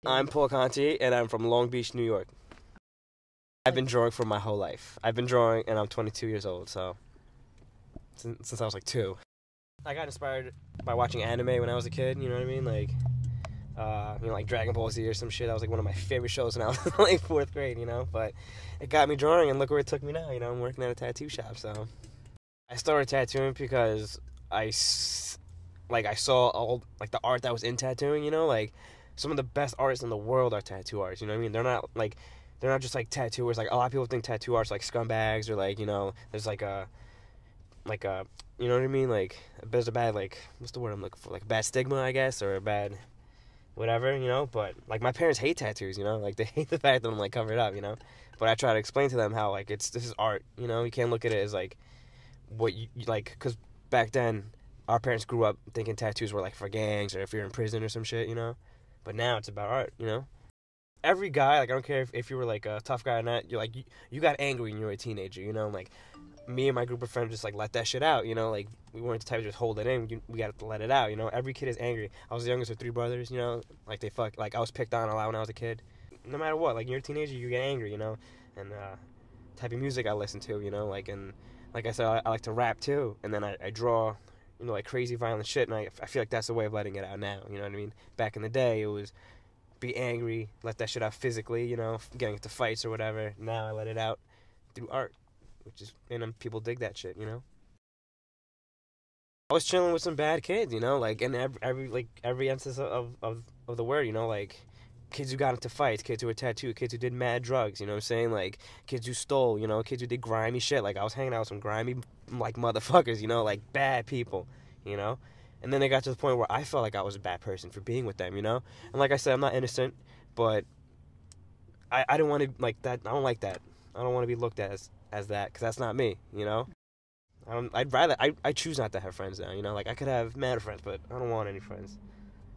I'm Paul Conti, and I'm from Long Beach, New York. I've been drawing for my whole life. I've been drawing, and I'm 22 years old, so since I was like 2. I got inspired by watching anime when I was a kid, you know what I mean? Like, like Dragon Ball Z or some shit. That was like one of my favorite shows when I was in like 4th grade, you know? But it got me drawing, and look where it took me now, you know? I'm working at a tattoo shop, so. I started tattooing because I saw all, like, the art that was in tattooing, you know? Like, some of the best artists in the world are tattoo artists, you know what I mean? They're not just, like, tattooers. Like, a lot of people think tattoo artists, like, scumbags or, like, you know, there's, like a, you know what I mean? Like, there's a bad, like, what's the word I'm looking for? Like, a bad stigma, I guess, or a bad whatever, you know? But, like, my parents hate tattoos, you know? Like, they hate the fact that I'm, like, covered up, you know? But I try to explain to them how, like, this is art, you know? You can't look at it as, like, what you like, because back then, our parents grew up thinking tattoos were, like, for gangs or if you're in prison or some shit, you know? But now it's about art, you know? Every guy, like, I don't care if you were, like, a tough guy or not, you're, like, you got angry when you were a teenager, you know? Like, me and my group of friends just, like, let that shit out, you know? Like, we weren't the type to just hold it in. We got to let it out, you know? Every kid is angry. I was the youngest of 3 brothers, you know? Like, I was picked on a lot when I was a kid. No matter what, like, you're a teenager, you get angry, you know? And, type of music I listen to, you know? Like, and, like I said, I like to rap, too. And then I draw, you know, like, crazy violent shit, and I feel like that's the way of letting it out now, you know what I mean? Back in the day, it was be angry, let that shit out physically, you know, getting into fights or whatever. Now I let it out through art, and people dig that shit, you know. I was chilling with some bad kids, you know, like, in every instance of the word, you know, like, kids who got into fights, kids who were tattooed, kids who did mad drugs, you know what I'm saying, like, kids who stole, you know, kids who did grimy shit. Like, I was hanging out with some grimy, like, motherfuckers, you know, like, bad people, you know. And then they got to the point where I felt like I was a bad person for being with them, you know? And like I said, I'm not innocent, but I didn't want to, like, that. I don't like that. I don't want to be looked at as that, because that's not me, you know? I choose not to have friends now, you know? Like, I could have mad friends, but I don't want any friends.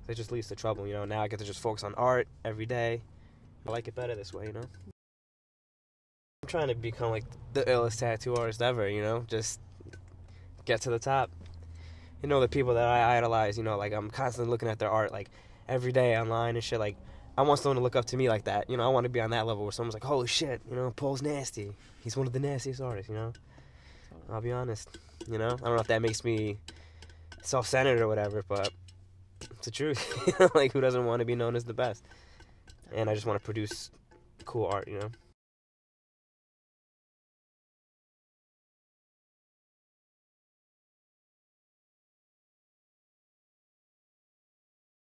It just leads to trouble, you know? Now I get to just focus on art every day. I like it better this way, you know? I'm trying to become, like, the illest tattoo artist ever, you know? Just get to the top. You know, the people that I idolize, you know, like, I'm constantly looking at their art, like, every day online and shit. Like, I want someone to look up to me like that, you know. I want to be on that level where someone's like, holy shit, you know, Paul's nasty. He's one of the nastiest artists, you know. I'll be honest, you know. I don't know if that makes me self-centered or whatever, but it's the truth. Like, who doesn't want to be known as the best? And I just want to produce cool art, you know.